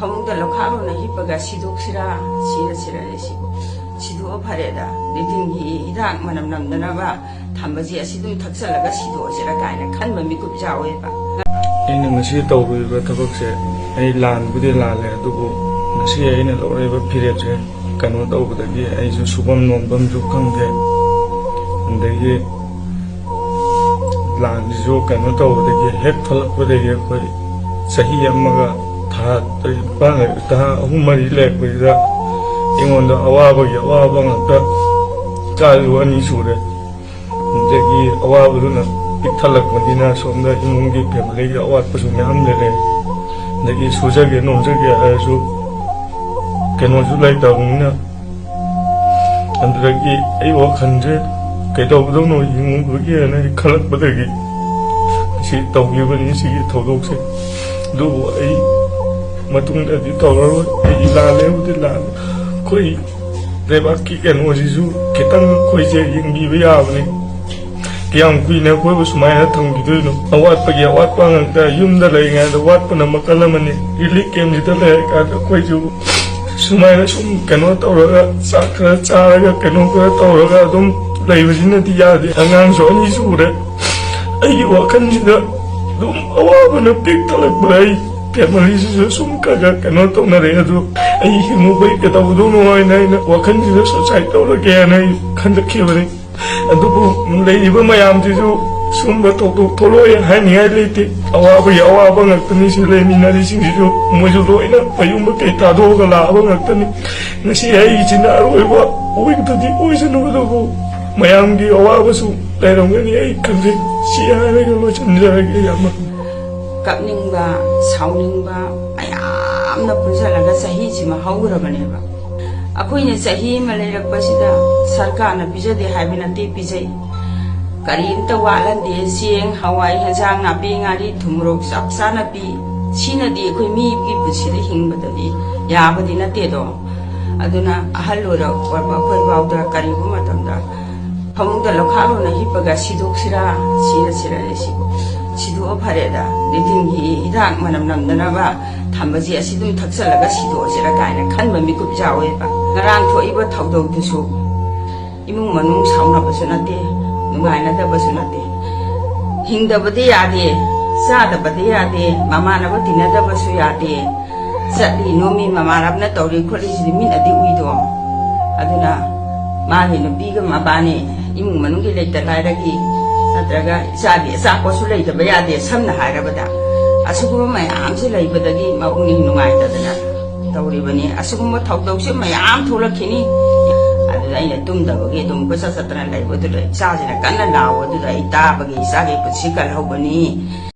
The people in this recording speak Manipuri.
ꯐꯃꯨꯡꯗ ꯂꯧꯈꯥꯛꯂꯣꯟꯅ ꯍꯤꯞꯄꯒ ꯁꯤꯗꯣꯛꯁꯤꯔꯥ ꯁꯤꯔꯁꯤꯔꯅꯦ ꯁꯤꯕꯨ ꯁꯤꯗꯣꯛꯑ ꯐꯔꯦꯗ ꯂꯤꯇꯤꯟꯒꯤ ꯍꯤꯗꯥꯛ ꯃꯅꯝ ꯅꯝꯗꯅꯕ ꯊꯝꯕꯁꯤ ꯑꯁꯤ ꯑꯗꯨꯝ ꯊꯛꯆꯜꯂꯒ ꯁꯤꯗꯣꯛꯑꯁꯤꯔꯥ ꯀꯥꯏꯅ ꯈꯟꯕ ꯃꯤꯀꯨꯞ ꯌꯥꯎꯋꯦꯕ꯫ ꯑꯩꯅ ꯉꯁꯤ ꯇꯧꯔꯤꯕ ꯊꯕꯛꯁꯦ ꯑꯩ ꯂꯥꯟꯕꯨꯗꯤ ꯂꯥꯜꯂꯦ, ꯑꯗꯨꯕꯨ ꯉꯁꯤ ꯑꯩꯅ ꯂꯧꯔꯤꯕ ꯐꯤꯔꯦꯞꯁꯦ ꯀꯩꯅꯣ ꯇꯧꯕꯗꯒꯤ ꯑꯩꯁꯨ ꯁꯨꯐꯝ ꯅꯣꯝꯐꯝꯁꯨ ꯈꯪꯗꯦ, ꯑꯗꯒꯤ ꯂꯥꯟꯁꯤꯁꯨ ꯀꯩꯅꯣ ꯇꯧꯕꯗꯒꯤ ꯍꯦꯛ ꯊꯣꯛꯂꯛꯄꯗꯒꯤ ꯑꯩꯈꯣꯏ ꯆꯍꯤ ꯑꯃꯒ ꯊꯥ ꯑꯍꯨꯝ ꯃꯔꯤ ꯂꯩꯔꯛꯄꯁꯤꯗ ꯑꯩꯉꯣꯟꯗ ꯑꯋꯥꯕꯒꯤ ꯑꯋꯥꯕ ꯉꯥꯛꯇ ꯆꯥꯁꯨ ꯑꯅꯤ ꯁꯨꯔꯦ, ꯑꯗꯒꯤ ꯑꯋꯥꯕꯗꯨꯅ ꯄꯤꯛꯊꯜꯂꯛꯄꯅꯤꯅ ꯁꯣꯝꯗ ꯏꯃꯨꯡꯒꯤ ꯐꯦꯃꯤꯂꯤꯒꯤ ꯑꯋꯥꯠꯄꯁꯨ ꯃꯌꯥꯝ ꯂꯩꯔꯦ, ꯑꯗꯒꯤ ꯁꯨꯖꯒꯦ ꯅꯣꯝꯖꯒꯦ ꯍꯥꯏꯔꯁꯨ ꯀꯩꯅꯣꯁꯨ ꯂꯩꯇꯕꯅꯤꯅ ꯑꯗꯨꯗꯒꯤ ꯑꯩ ꯋꯥꯈꯜꯁꯦ ꯀꯩꯗꯧꯕꯗꯧꯅꯣ ꯍꯤꯡꯉꯨꯕꯒꯤꯅ ꯈꯜꯂꯛꯄꯗꯒꯤ ꯁꯤ ꯇꯧꯈꯤꯕꯅꯤ ꯁꯤꯒꯤ ꯊꯧꯗꯣꯛꯁꯦ꯫ ꯑꯗꯨꯕꯨ ꯑꯩ ꯃꯇꯨꯡꯗꯗꯤ ꯇꯧꯔꯔꯣꯏ, ꯑꯩ ꯂꯥꯜꯂꯦꯕꯨꯗꯤ ꯂꯥꯜꯂꯦ, ꯑꯩꯈꯣꯏ ꯂꯩꯕꯥꯛꯀꯤ ꯀꯩꯅꯣꯁꯤꯁꯨ ꯈꯤꯇꯪ ꯑꯩꯈꯣꯏꯁꯦ ꯌꯦꯡꯕꯤꯕ ꯌꯥꯕꯅꯤ, ꯀꯌꯥꯝ ꯀꯨꯏꯅ ꯑꯩꯈꯣꯏꯕꯨ ꯁꯨꯃꯥꯏꯅ ꯊꯝꯈꯤꯗꯣꯏꯅꯣ? ꯑꯋꯥꯠꯄꯒꯤ ꯑꯋꯥꯠꯄ ꯉꯥꯛꯇ, ꯌꯨꯝꯗ ꯂꯩꯔꯤꯉꯩꯗ ꯋꯥꯠꯄꯅ ꯃꯈꯜ ꯑꯃꯅꯤ, ꯔꯤꯂꯤꯐ ꯀꯦꯝꯁꯤꯗ ꯂꯩꯔꯀꯥꯟꯗ ꯑꯩꯈꯣꯏꯁꯨ ꯁꯨꯃꯥꯏꯅ ꯁꯨꯝ ꯀꯩꯅꯣ ꯇꯧꯔꯒ ꯆꯥꯛ ꯈꯔ ꯆꯥꯔꯒ ꯀꯩꯅꯣ ꯈꯔ ꯇꯧꯔꯒ ꯑꯗꯨꯝ ꯂꯩꯕꯁꯤꯅꯗꯤ ꯌꯥꯗꯦ, ꯑꯉꯥꯡꯁꯨ ꯑꯅꯤ ꯁꯨꯔꯦ, ꯑꯩꯒꯤ ꯋꯥꯈꯜꯁꯤꯗ ꯑꯗꯨꯝ ꯑꯋꯥꯕꯅ ꯄꯤꯛ ꯊꯜꯂꯛꯄꯗ ꯑꯩ ꯐꯦꯃꯤꯂꯤꯁꯤꯁꯨ ꯁꯨꯝ ꯀꯩꯅꯣ ꯇꯧꯅꯔꯦ, ꯑꯗꯨ ꯑꯩ ꯍꯤꯡꯉꯨꯕꯩ ꯀꯩꯗꯧꯗꯧꯅꯣ ꯍꯥꯏꯅ ꯑꯩꯅ ꯋꯥꯈꯜꯁꯤꯗ ꯁꯨꯁꯥꯏꯠ ꯇꯧꯔꯒꯦꯅ ꯑꯩ ꯈꯟꯗꯛꯈꯤꯕꯅꯤ꯫ ꯑꯗꯨꯕꯨ ꯂꯩꯔꯤꯕ ꯃꯌꯥꯝꯁꯤꯁꯨ ꯁꯨꯝꯕ ꯊꯧꯗꯣꯛ ꯊꯣꯛꯂꯛꯑꯣꯏ ꯍꯥꯏꯅꯤꯡꯉꯥꯏ ꯂꯩꯇꯦ, ꯑꯋꯥꯕꯒꯤ ꯑꯋꯥꯕ ꯉꯥꯛꯇꯅꯤ ꯁꯤ ꯂꯩꯃꯤꯟꯅꯔꯤꯁꯤꯡꯁꯤꯁꯨ, ꯃꯣꯏꯁꯨ ꯂꯣꯏꯅ ꯃꯌꯨꯝ ꯃꯀꯩ ꯊꯥꯗꯣꯛꯑꯒ ꯂꯥꯛꯑꯕ ꯉꯥꯛꯇꯅꯤ꯫ ꯉꯁꯤ ꯑꯩꯁꯤꯅ ꯑꯔꯣꯏꯕ ꯑꯣꯏꯕꯗꯨꯗꯤ ꯑꯣꯏꯁꯅꯨ, ꯑꯗꯨꯕꯨ ꯃꯌꯥꯝꯒꯤ ꯑꯋꯥꯕꯁꯨ ꯂꯩꯔꯝꯒꯅꯤ ꯑꯩ ꯈꯟꯖꯩ꯫ ꯁꯤ ꯍꯥꯏꯔꯒ ꯂꯣꯏꯁꯤꯟꯖꯔꯒꯦ ꯌꯥꯝꯅ ꯀꯞꯅꯤꯡꯕ ꯁꯥꯎꯅꯤꯡꯕ ꯃꯌꯥꯝꯅ ꯄꯨꯟꯁꯤꯜꯂꯒ ꯆꯍꯤꯁꯤꯃ ꯍꯧꯈ꯭ꯔꯕꯅꯦꯕ꯫ ꯑꯩꯈꯣꯏꯅ ꯆꯍꯤ ꯑꯃ ꯂꯩꯔꯛꯄꯁꯤꯗ ꯁꯔꯀꯥꯔꯅ ꯄꯤꯖꯗꯦ ꯍꯥꯏꯕ ꯅꯠꯇꯦ, ꯄꯤꯖꯩ, ꯀꯔꯤꯝꯇ ꯋꯥꯠꯍꯟꯗꯦ, ꯆꯦꯡ ꯍꯋꯥꯏ ꯍꯦꯟꯖꯥꯡ ꯅꯥꯄꯤ ꯉꯥꯔꯤ ꯊꯨꯝ ꯃꯣꯔꯣꯛ ꯆꯞ ꯆꯥꯅ ꯄꯤ꯫ ꯁꯤꯅꯗꯤ ꯑꯩꯈꯣꯏ ꯃꯤꯒꯤ ꯄꯨꯟꯁꯤꯗ ꯍꯤꯡꯕꯗꯗꯤ ꯌꯥꯕꯗꯤ ꯅꯠꯇꯦꯗꯣ꯫ ꯑꯗꯨꯅ ꯑꯍꯜ ꯑꯣꯏꯔꯛꯄ ꯑꯩꯈꯣꯏ ꯐꯥꯎꯗ ꯀꯔꯤꯒꯨꯝꯕ ꯃꯇꯝꯗ ꯐꯃꯨꯡꯗ ꯂꯧꯈꯥꯛꯂꯣꯟꯅ ꯍꯤꯞꯄꯒ ꯁꯤꯗꯣꯛꯁꯤꯔꯥ ꯁꯤꯔꯁꯤꯔꯅꯦ ꯁꯤꯕꯨ ꯁꯤꯗꯣꯛꯑ ꯐꯔꯦꯗ ꯂꯤꯇꯤꯟꯒꯤ ꯍꯤꯗꯥꯛ ꯃꯅꯝ ꯅꯝꯗꯅꯕ ꯊꯝꯕꯁꯤ ꯑꯁꯤ ꯑꯗꯨꯝ ꯊꯛꯆꯜꯂꯒ ꯁꯤꯗꯣꯛꯑꯁꯤꯔꯥ ꯀꯥꯏꯅ ꯈꯟꯕ ꯃꯤꯀꯨꯞ ꯌꯥꯎꯋꯦꯕ꯫ ꯉꯔꯥꯡ ꯊꯣꯛꯏꯕ ꯊꯧꯗꯣꯛꯇꯨꯁꯨ ꯏꯃꯨꯡ ꯃꯅꯨꯡ ꯁꯥꯎꯅꯕꯁꯨ ꯅꯠꯇꯦ, ꯅꯨꯡꯉꯥꯏꯅꯗꯕꯁꯨ ꯅꯠꯇꯦ, ꯍꯤꯡꯗꯕꯗꯤ ꯌꯥꯗꯦ, ꯆꯥꯗꯕꯗꯤ ꯌꯥꯗꯦ, ꯃꯃꯥꯟꯅꯕ ꯇꯤꯟꯅꯗꯕꯁꯨ ꯌꯥꯗꯦ, ꯆꯠꯂꯤ ꯅꯣꯝꯃꯤ ꯃꯃꯥꯟꯅꯕꯅ ꯇꯧꯔꯤ ꯈꯣꯠꯂꯤꯁꯤꯗꯤ ꯃꯤꯅꯗꯤ ꯎꯏꯗꯣ꯫ ꯑꯗꯨꯅ ꯃꯥꯒꯤ ꯅꯨꯄꯤꯒ ꯃꯕꯥꯅꯤ ꯏꯃꯨꯡ ꯃꯅꯨꯡꯒꯤ ꯂꯩꯇ ꯂꯥꯏꯔꯒꯤ ꯅꯠꯇ꯭ꯔꯒ ꯏꯆꯥꯒꯤ ꯑꯆꯥꯄꯣꯠꯁꯨ ꯂꯩꯇꯕ ꯌꯥꯗꯦ, ꯁꯝꯅ ꯍꯥꯏꯔꯕꯗ ꯑꯁꯤꯒꯨꯝꯕ ꯃꯌꯥꯝꯁꯤ ꯂꯩꯕꯗꯒꯤ ꯃꯄꯨꯛꯅꯤꯡ ꯅꯨꯡꯉꯥꯏꯇꯗꯅ ꯇꯧꯔꯤꯕꯅꯤ꯫ ꯑꯁꯤꯒꯨꯝꯕ ꯊꯧꯗꯣꯛꯁꯨ ꯃꯌꯥꯝ ꯊꯣꯛꯂꯛꯈꯤꯅꯤ꯫ ꯑꯗꯨꯗ ꯑꯩꯅ ꯇꯨꯝꯗꯕꯒꯤ ꯑꯗꯨꯝ ꯀꯣꯏꯆꯠ ꯆꯠꯇꯅ ꯂꯩꯕꯗꯨꯗ ꯏꯆꯥꯁꯤꯅ ꯀꯟꯅ ꯂꯥꯎꯕꯗꯨꯗ ꯑꯩ ꯇꯥꯕꯒꯤ ꯏꯆꯥꯒꯤ ꯄꯨꯟꯁꯤ ꯀꯜꯍꯧꯕꯅꯤ꯫